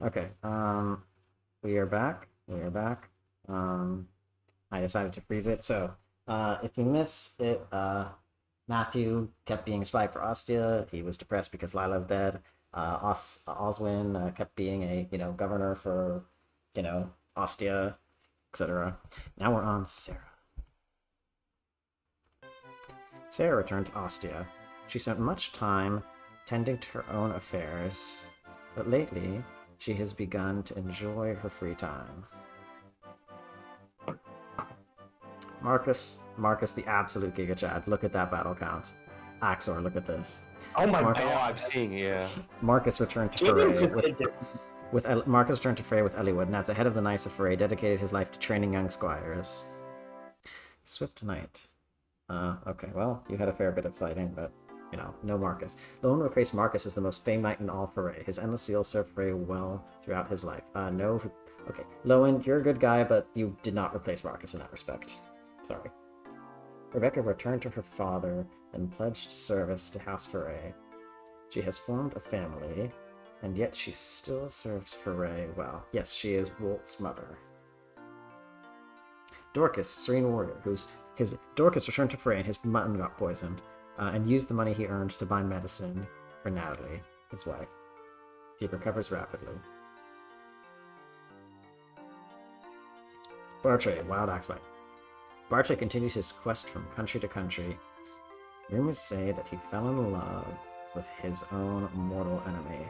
Okay. We are back. We are back. Um, I decided to freeze it. So, if you missed it, Matthew kept being a spy for Ostia. He was depressed because Lila's dead. Oswin kept being a governor for Ostia, etc. Now we're on Sarah. Sarah returned to Ostia. She spent much time tending to her own affairs, but lately she has begun to enjoy her free time. Marcus, the absolute Giga Chad. Look at that battle count. Axor, look at this. Oh my Mark- I know, I'm god. seeing, yeah. Marcus returned to Jaden's Foray just with did different. Marcus returned to Foray with Eliwood, and as the head of the Knights of Foray, dedicated his life to training young squires. Swift Knight. Okay, well, you had a fair bit of fighting, but no Marcus. Lowen replaced Marcus as the most famed knight in all Foray. His endless zeal served Foray well throughout his life. No. Okay, Lowen, you're a good guy, but you did not replace Marcus in that respect. Sorry. Rebecca returned to her father and pledged service to House Foray. She has formed a family, and yet she still serves Foray well. Yes, she is Wolt's mother. Dorcas, Serene Warrior, Dorcas returned to Foray and his mutton got poisoned, and used the money he earned to buy medicine for Natalie, his wife. He recovers rapidly. Bartray, Wild Axe Fight. Bartray continues his quest from country to country. Rumors say that he fell in love with his own mortal enemy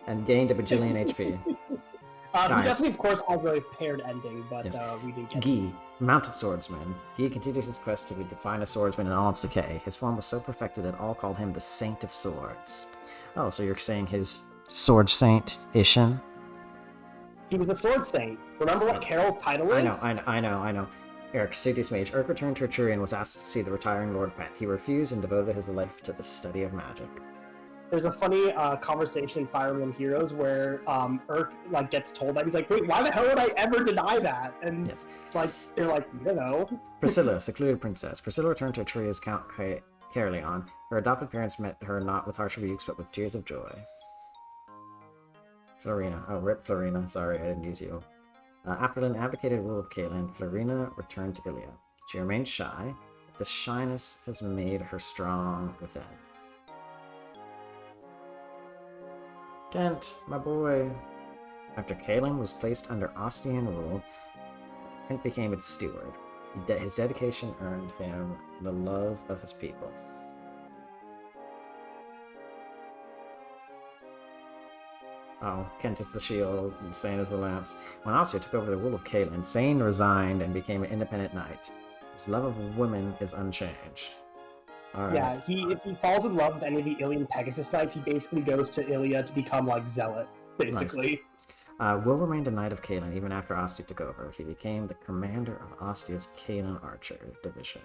and gained a bajillion HP. He definitely, of course, has a paired ending, but Yes. we didn't get Guy, Mounted Swordsman. He continued his quest to be the finest swordsman in all of Decay. His form was so perfected that all called him the Saint of Swords. Oh, so you're saying his sword saint, Ishin? He was a sword saint. Remember what Carol's title is? I know. Eric, Stygius Mage. Eric returned to Etrurian and was asked to see the retiring Lord Pent. He refused and devoted his life to the study of magic. There's a funny conversation in Fire Emblem Heroes where Urk gets told that. He's like, wait, why the hell would I ever deny that? And Yes. they're like, you know. Priscilla, secluded princess. Priscilla returned to Etruria's Count Caerleon. Her adopted parents met her not with harsh rebukes, but with tears of joy. Florina. Oh, rip Florina. Sorry, I didn't use you. After an abdicated rule of Kaelin, Florina returned to Ilia. She remained shy, but this shyness has made her strong within. Kent, my boy. After Kaelin was placed under Ostian rule, Kent became its steward. His dedication earned him the love of his people. Oh, Kent is the shield, Sane is the lance. When Ostia took over the rule of Kaelin, Sane resigned and became an independent knight. His love of women is unchanged. Right. Yeah, if he falls in love with any of the Ilian Pegasus Knights, he basically goes to Ilia to become Zealot, basically. Nice. Will remained a knight of Kaelin even after Ostia took over. He became the commander of Ostia's Kaelin Archer division.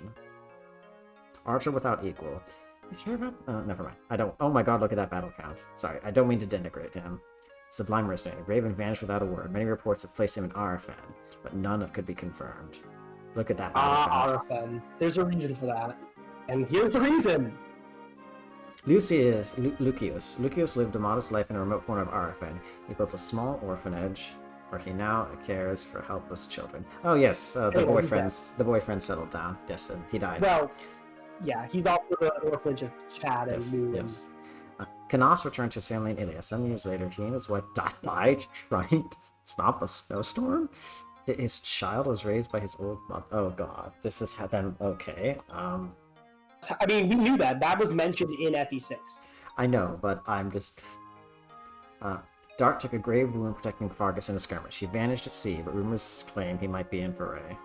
Archer without equal. You sure about? Never mind. I don't. Oh my god, look at that battle count. Sorry, I don't mean to denigrate him. Sublime Mercenary. Raven vanished without a word. Many reports have placed him in Arafan, but none of could be confirmed. Look at that battle count. Arafan. There's a reason for that. And here's the reason! Lucius lived a modest life in a remote corner of Arafan. He built a small orphanage where he now cares for helpless children. Oh yes, the boyfriend settled down. Yes, and he died. Well, yeah, he's also the orphanage of Chad and Moon. Yes. Kanas returned to his family in Ilia. 7 years later, he and his wife died trying to stop a snowstorm. His child was raised by his old mother. Oh god, this is how them. Okay. I mean, we knew that. That was mentioned in FE6. I know, but I'm just... Dart took a grave wound protecting Fargus in a skirmish. He vanished at sea, but rumors claim he might be in Foray.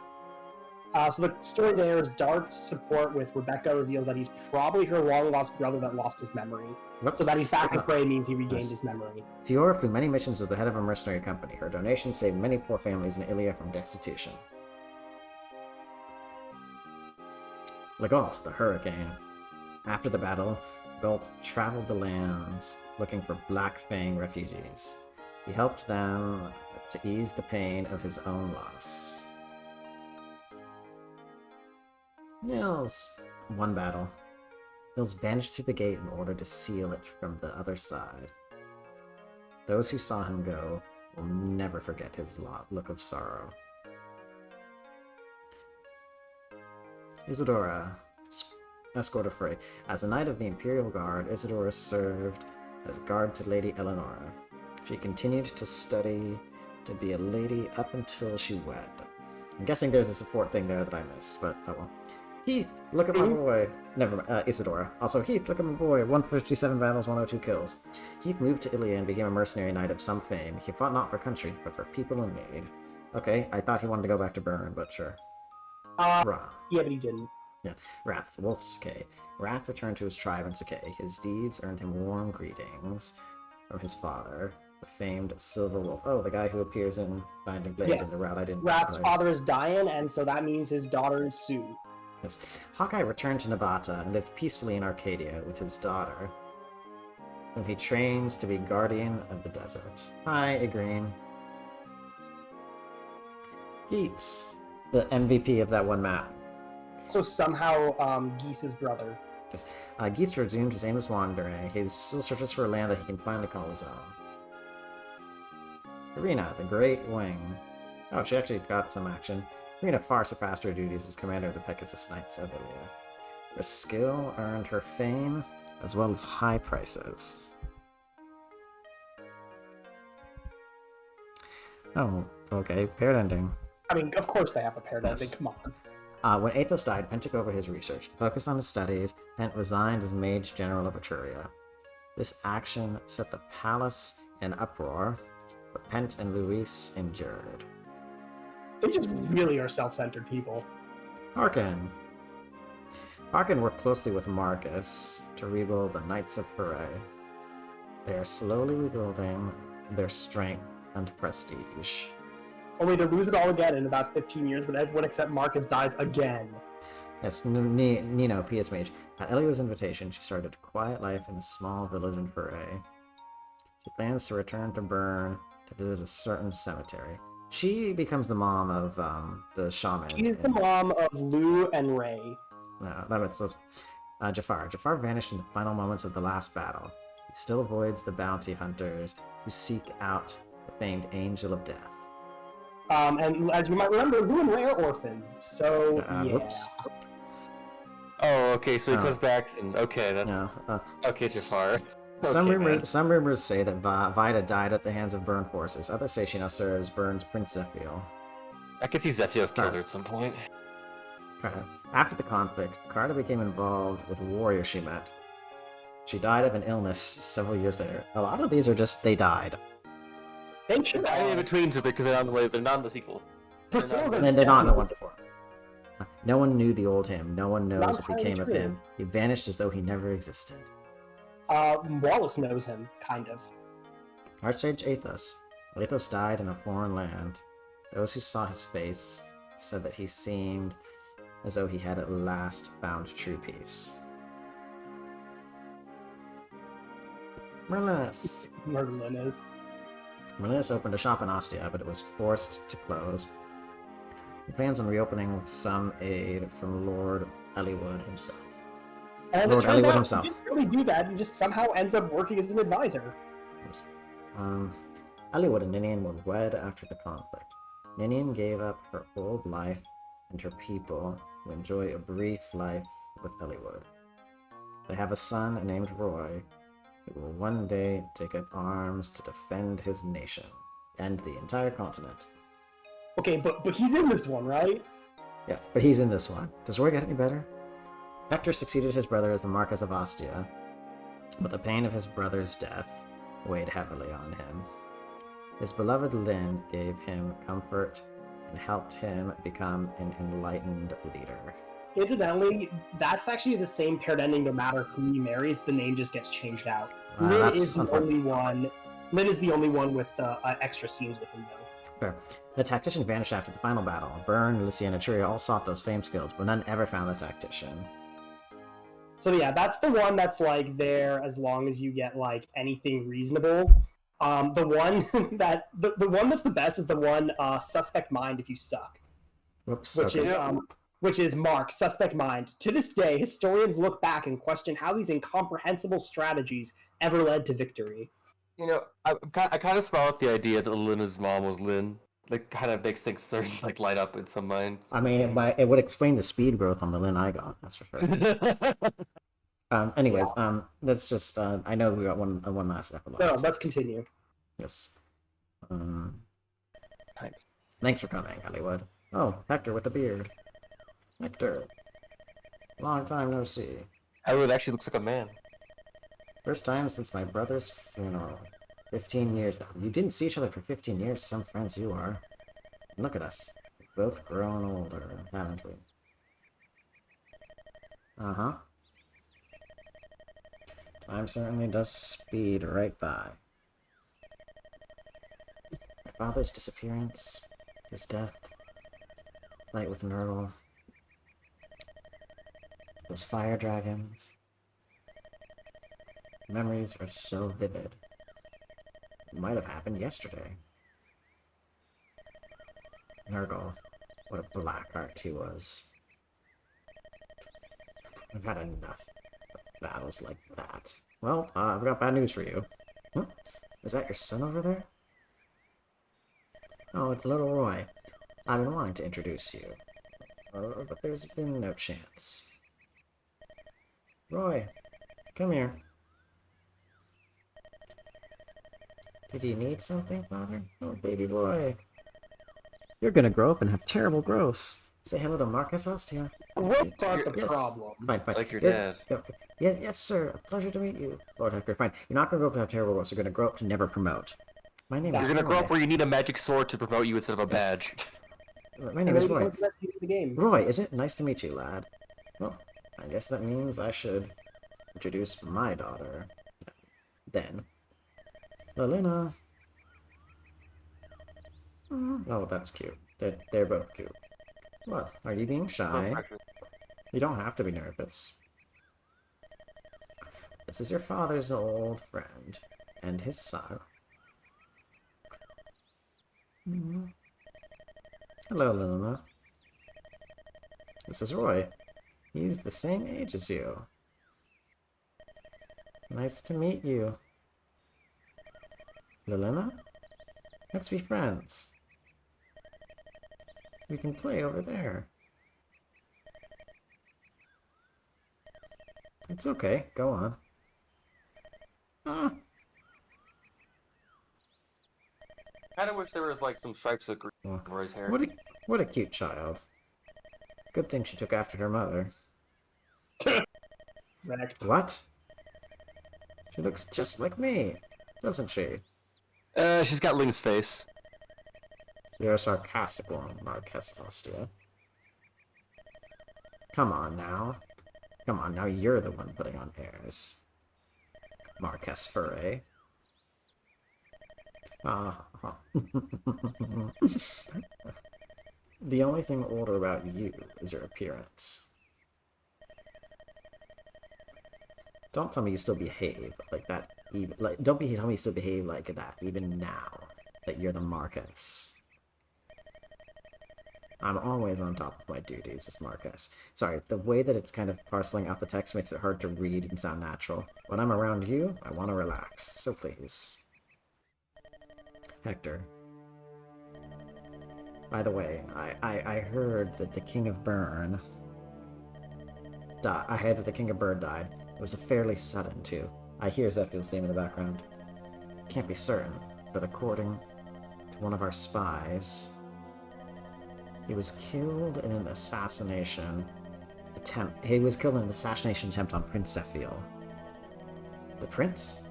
So the story there is Dart's support with Rebecca reveals that he's probably her long-lost brother that lost his memory. Whoops. So that he's back in Foray means he regained his memory. Fiora flew many missions as the head of a mercenary company. Her donations saved many poor families in Ilia from destitution. Legault, the Hurricane. After the battle, Belt traveled the lands looking for Black Fang refugees. He helped them to ease the pain of his own loss. Nils. One battle. Nils vanished through the gate in order to seal it from the other side. Those who saw him go will never forget his look of sorrow. Isadora, escort of Frey. As a knight of the Imperial Guard, Isadora served as guard to Lady Eleanora. She continued to study to be a lady up until she wed. I'm guessing there's a support thing there that I missed, but oh well. Heath, look at my boy. Never mind, Isadora. Also, Heath, look at my boy. 157 battles, 102 kills. Heath moved to Ilia and became a mercenary knight of some fame. He fought not for country, but for people in need. Okay, I thought he wanted to go back to Bern, but sure. Wrath. Yeah, but he didn't. Yeah, Wrath, Wolf Sakei. Wrath returned to his tribe in Sakei. His deeds earned him warm greetings from his father, the famed Silver Wolf. Oh, the guy who appears in Binding Blade in the route I didn't. Wrath's father is Diane, and so that means his daughter is Sue. Yes. Hawkeye returned to Nabata and lived peacefully in Arcadia with his daughter, whom he trains to be guardian of the desert. Hi, Igreen. Geets, the MVP of that one map. So somehow, Geese's brother. Yes. Geets resumed his aimless wandering. He still searches for a land that he can finally call his own. Irina, the Great Wing. Oh, she actually got some action. Irina far surpassed her duties as commander of the Pegasus Knights of Ilia. Her skill earned her fame, as well as high prices. Oh, okay, paired ending. I mean, of course they have a paired Yes. ending, come on. When Athos died, Pent took over his research. To focus on his studies, Pent resigned as Mage General of Etruria. This action set the palace in uproar, but Pent and Luis endured. They just really are self-centered people. Harkin. Harkin worked closely with Marcus to rebuild the Knights of Foray. They are slowly rebuilding their strength and prestige. Only to lose it all again in about 15 years when everyone except Marcus dies again. Yes, Nino, PS Mage. At Elia's invitation, she started a quiet life in a small village in Foray. She plans to return to Bern to visit a certain cemetery. She becomes the mom of the shaman. She is the mom of Lou and Ray. No, that makes sense. Jafar. Jafar vanished in the final moments of the last battle. He still avoids the bounty hunters who seek out the famed Angel of Death. And as you might remember, Lou and Ray are orphans, so yeah. Whoops. Oh, okay, so he goes back and okay, that's No, okay, Jafar. Some Okay, rumors say that Vida died at the hands of Bern forces. Others say she now serves Bern's Prince Zephiel. I could see Zephiel killed her at some point. After the conflict, Carta became involved with a warrior she met. She died of an illness several years later. A lot of these are just they died. They should I in between so because they're on the way, they're not in the sequel. And they're not in the one before. No one knew the old him. No one knows what became of him. He vanished as though he never existed. Wallace knows him, kind of. Archsage Athos. Athos died in a foreign land. Those who saw his face said that he seemed as though he had at last found true peace. Merlinus. Merlinus opened a shop in Ostia, but it was forced to close. He plans on reopening with some aid from Lord Eliwood himself. And Lord it turns Eliwood out himself. he didn't really do that, he just somehow ends up working as an advisor. Eliwood and Ninian were wed after the conflict. Ninian gave up her old life and her people to enjoy a brief life with Eliwood. They have a son named Roy, who will one day take up arms to defend his nation and the entire continent. Okay, but he's in this one, right? Yes, but he's in this one. Does Roy get any better? Hector succeeded his brother as the Marquis of Ostia, but the pain of his brother's death weighed heavily on him. His beloved Lynn gave him comfort and helped him become an enlightened leader. Incidentally, that's actually the same paired ending no matter who he marries, the name just gets changed out. Lynn That's is the unfortunate. only one. Lynn is the only one with extra scenes with him, though. Fair. The tactician vanished after the final battle. Bern, Lucia, and Etruria all sought those famed skills, but none ever found the tactician. So yeah, that's the one that's like there as long as you get like anything reasonable. The one the one that's the best is the one Suspect Mind if you suck. Whoops. Which okay. is which is Mark, Suspect Mind. To this day, historians look back and question how these incomprehensible strategies ever led to victory. You know, I kind of smile at the idea that Lena's mom was Lynn. Like, kind of makes things sort of like light up in some mind. I mean, it would explain the speed growth on the Lin I got. That's for sure. Anyways, let's just. I know we got one last epilogue. No, let's continue. Yes. Thanks for coming, Hollywood. Oh, Hector with the beard. Hector. Long time no see. Hollywood actually looks like a man. First time since my brother's funeral. 15 years now. You didn't see each other for 15 years, some friends you are. Look at us. We've both grown older, haven't we? Uh-huh. Time certainly does speed right by. My father's disappearance, his death, fight with Nurgle, those fire dragons. Memories are so vivid. It might have happened yesterday. Nurgle, what a black heart he was. I've had enough of battles like that. Well, I've got bad news for you. Huh? Is that your son over there? Oh, it's little Roy. I've been wanting to introduce you. But there's been no chance. Roy, come here. Did you need something, Father? Oh, baby boy. You're gonna grow up and have terrible growths. Say hello to Marcus Ostia. What are the Yes. problem? Fine. Like your dad. Yes, sir. A pleasure to meet you. Lord Hector, fine. You're not gonna grow up to have terrible growths. You're gonna grow up to never promote. My name is You're gonna grow Roy. up where you need a magic sword to promote you instead of a badge. My name is Roy. The best in the game. Roy, is it? Nice to meet you, lad. Well, I guess that means I should introduce my daughter. Then. Lelena. Oh, that's cute. They're both cute. What? Are you being shy? You don't have to be nervous. This is your father's old friend, and his son. Hello, Lilma. This is Roy. He's the same age as you. Nice to meet you. Lilina? Let's be friends. We can play over there. It's okay, go on. Ah, I kinda wish there was like some stripes of green well, over his hair. what a cute child. Good thing she took after her mother. Correct. What? She looks just like me, doesn't she? She's got Ling's face. You're a sarcastic one, Marquess Ostia. Come on now. Come on, now you're the one putting on airs. Marquess Furray. The only thing older about you is your appearance. Don't tell me you still behave like that. Even tell me you still behave like that even now that you're the Marcus. I'm always on top of my duties as Marcus. Sorry, the way that it's kind of parceling out the text makes it hard to read and sound natural. When I'm around you, I want to relax, so please. Hector. By the way, I heard that the King of Burn died. I heard that the King of Burn died. It was a fairly sudden, too. I hear Zephiel's name in the background. Can't be certain, but according to one of our spies, he was killed in an assassination attempt. He was killed in an assassination attempt on Prince Zephiel. The prince?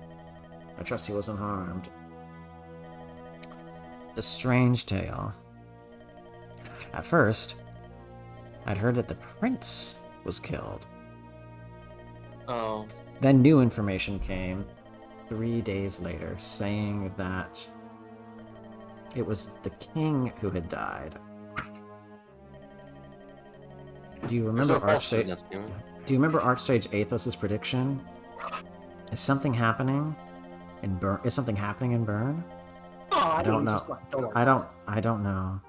I trust he was unharmed. It's a strange tale. At first, I'd heard that the prince was killed. Oh. Then new information came 3 days later saying that it was the king who had died. Do you remember Archsage? Do you remember Archsage Athos's prediction? Is something happening in Burn? Is something happening in Burn? Oh, I don't know. Just, don't I don't know.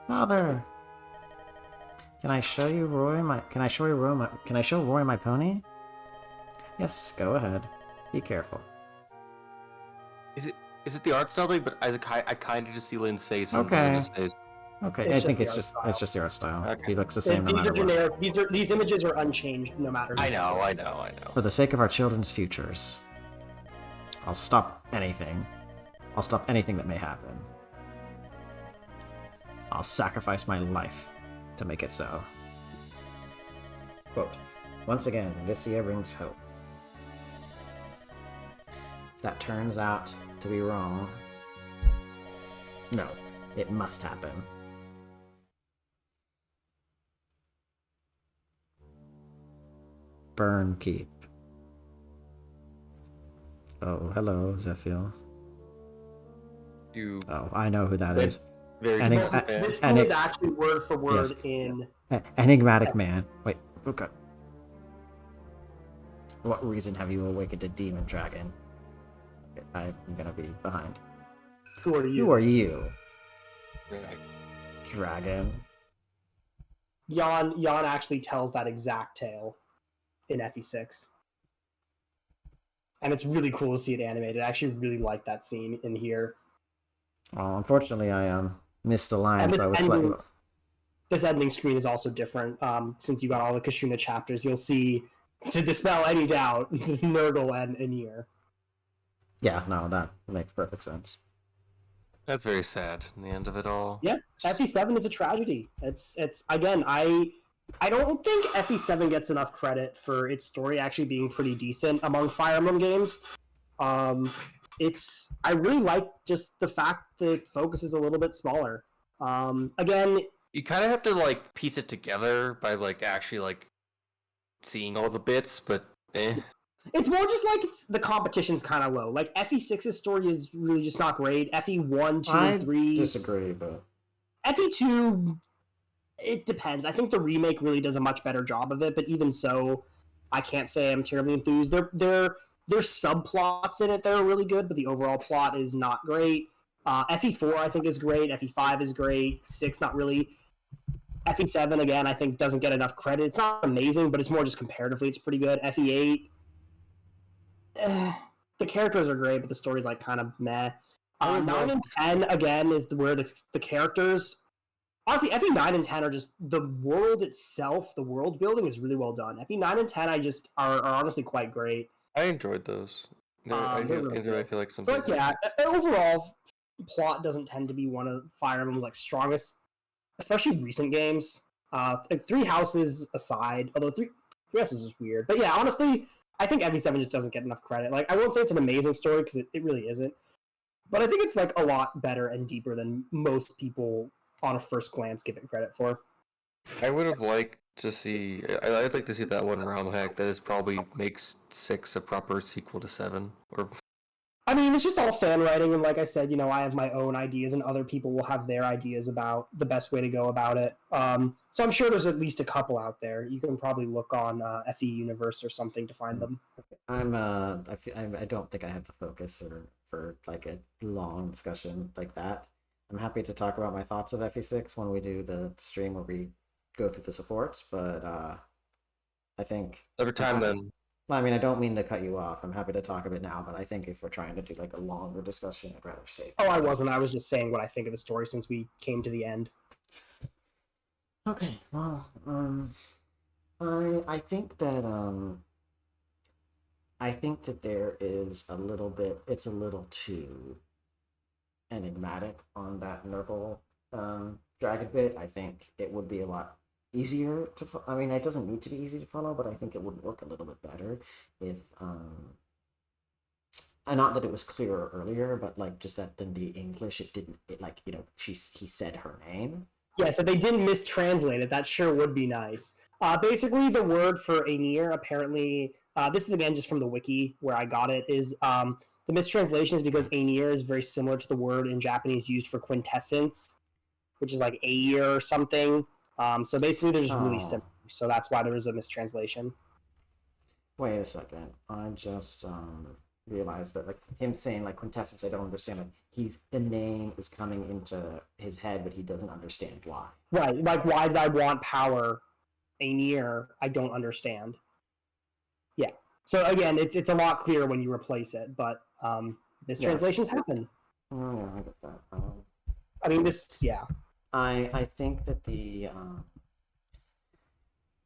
Father, can I show you Roy? Can I show Roy my pony? Yes, go ahead. Be careful. Is it the art style thing? But I kind of just see Lynn's face and Okay. Luna's face. Okay, It's I just think the it's art just style. the art style. Okay. He looks the same no These matter are what. generic. These images are unchanged no matter. I know. For the sake of our children's futures, I'll stop anything. I'll stop anything that may happen. I'll sacrifice my life to make it so. Quote, once again, this year brings hope. If that turns out to be wrong, no, it must happen. Burn Keep. Oh, hello, Zephyr. You Oh, I know who that is. very And devout it- fan. This and is it- actually word for word Yes. in. Enigmatic man. Wait, okay. What reason have you awakened a demon dragon? I'm gonna be behind. Who are you? Who are you, Right. dragon? Jan actually tells that exact tale in FE6. And it's really cool to see it animated. I actually really like that scene in here. Oh, unfortunately, I missed a line, And so I was slightly. this ending screen is also different. Since you got all the Kashuna chapters, you'll see, to dispel any doubt, Nurgle and Anir. Yeah, no, that makes perfect sense. That's very sad in the end of it all. Yeah, FE7 is a tragedy. It's again, I don't think FE7 gets enough credit for its story actually being pretty decent among Fire Emblem games. I really like just the fact that it focuses a little bit smaller. Again, You kind of have to like piece it together by like actually like seeing all the bits, but it's more just like the competition's kind of low. Like FE6's story is really just not great. FE1, 2, and 3. Disagree, but FE2, it depends. I think the remake really does a much better job of it, but even so, I can't say I'm terribly enthused. There's subplots in it that are really good, but the overall plot is not great. FE4 I think is great. FE5 is great. 6 not really. FE7 again I think doesn't get enough credit. It's not amazing, but it's more just comparatively it's pretty good. FE8, the characters are great, but the story's like kind of meh. 9 and 10 again is where the characters. Honestly, FE9 and 10 are just the world itself. The world building is really well done. FE9 and 10 are honestly quite great. I enjoyed those. I they're really good. feel like So something. like, yeah, overall, plot doesn't tend to be one of Fire Emblem's like strongest, especially recent games. Like Three Houses aside, although Three Houses is weird, but yeah, honestly, I think FE7 just doesn't get enough credit. Like I won't say it's an amazing story because it really isn't, but I think it's like a lot better and deeper than most people on a first glance give it credit for. I would have liked to see. I'd like to see that one realm hack that is probably makes 6 a proper sequel to 7. Or I mean, it's just all fan writing, and like I said, I have my own ideas, and other people will have their ideas about the best way to go about it. So I'm sure there's at least a couple out there. You can probably look on FE Universe or something to find them. I don't think I have the focus for like a long discussion like that. I'm happy to talk about my thoughts of FE6 when we do the stream where we go through the supports, but I think every time then. I mean, I don't mean to cut you off. I'm happy to talk a bit now, but I think if we're trying to do like a longer discussion, I'd rather save. Oh, I wasn't. I was just saying what I think of the story since we came to the end. Okay, well, I think that there is a little bit. It's a little too enigmatic on that Nurgle dragon bit. I think it would be a lot easier to I mean, it doesn't need to be easy to follow, but I think it would work a little bit better if and not that it was clearer earlier, but like just that in the English it didn't like he said her name. Yeah, so they didn't mistranslate it. That sure would be nice. Basically, the word for Aenir, apparently, this is again just from the wiki where I got it, is the mistranslation is because Aenir is very similar to the word in Japanese used for quintessence, which is like Air or something. So basically, they're just really similar. So that's why there is a mistranslation. Wait a second. I just realized that like him saying like quintessence, I don't understand. Like the name is coming into his head, but he doesn't understand why. Right. Like why did I want power? Aenir, I don't understand. Yeah. So again, it's a lot clearer when you replace it, but Mistranslations happen. Oh, yeah, I get that. I mean, this, yeah. I think that the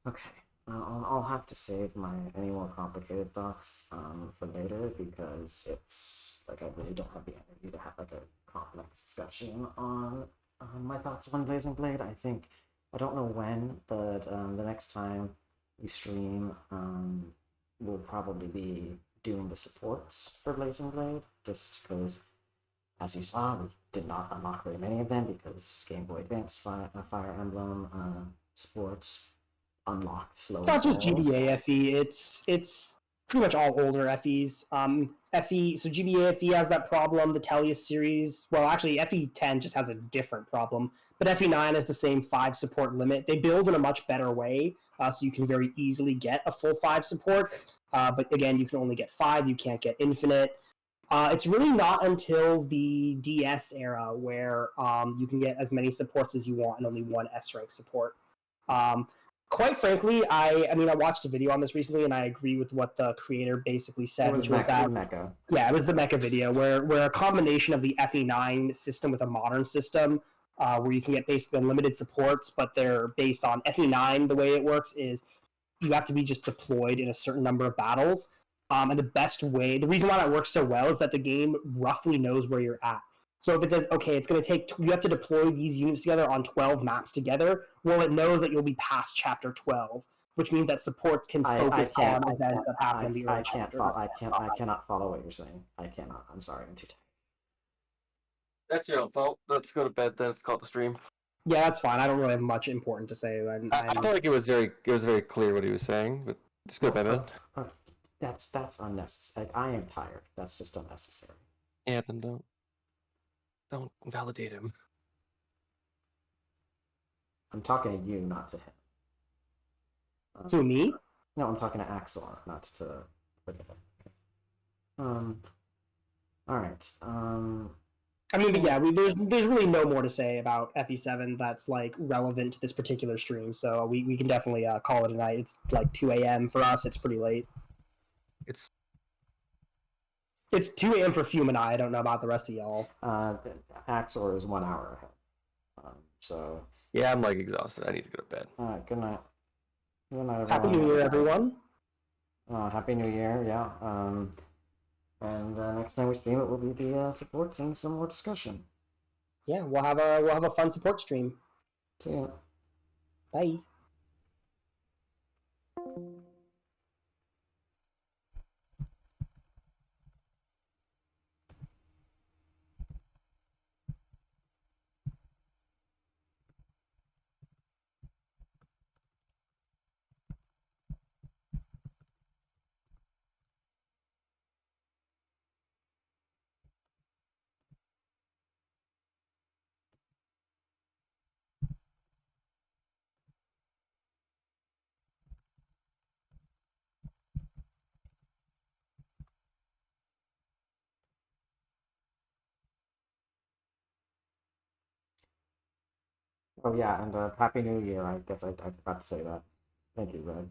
okay. I'll have to save my any more complicated thoughts for later because it's like I really don't have the energy to have like a complex discussion on my thoughts on Blazing Blade. I think I don't know when, but the next time we stream, we'll probably be doing the supports for Blazing Blade, just because, as you saw, we did not unlock very many of them because Game Boy Advance Fire Emblem supports unlock slow It's not just falls. GBA FE. It's pretty much all older FEs. FE so GBA FE has that problem. The Tellius series, well, actually FE10 just has a different problem, but FE9 has the same 5 support limit. They build in a much better way, so you can very easily get a full 5 supports. But again, you can only get 5. You can't get infinite. It's really not until the DS era where you can get as many supports as you want and only one S rank support. Quite frankly, I mean, I watched a video on this recently, and I agree with what the creator basically said, It was which was that Mecha. yeah, it was the Mecha video where a combination of the FE9 system with a modern system, where you can get basically unlimited supports, but they're based on FE9. The way it works is you have to be just deployed in a certain number of battles. And the best way, the reason why that works so well is that the game roughly knows where you're at. So if it says, okay, it's going to take, you have to deploy these units together on 12 maps together, well, it knows that you'll be past chapter 12, which means that supports can focus on events that happen in the early chapters. I cannot follow what you're saying. I cannot. I'm sorry. I'm too tired. That's your own fault. Let's go to bed then. It's called the stream. Yeah, that's fine. I don't really have much important to say. I felt like it was very clear what he was saying, but just go to bed, man. That's unnecessary. I am tired. That's just unnecessary. Yeah, then don't validate him. I'm talking to you, not to him. To me? No, I'm talking to Axel, not to. All right. I mean, but yeah, there's really no more to say about FE7 that's like relevant to this particular stream. So we can definitely call it a night. It's like 2 a.m. for us. It's pretty late. It's 2 a.m. for Fume and I don't know about the rest of y'all. Axel is 1 hour ahead. So yeah, I'm like exhausted. I need to go to bed. All right. Good night. Good night, everyone. Happy New Year, everyone. Happy New Year. Yeah. And next time we stream, it will be the supports and some more discussion. Yeah, we'll have a fun support stream. See ya. Bye. Oh yeah, and Happy New Year. I guess I forgot to say that. Thank you, Red.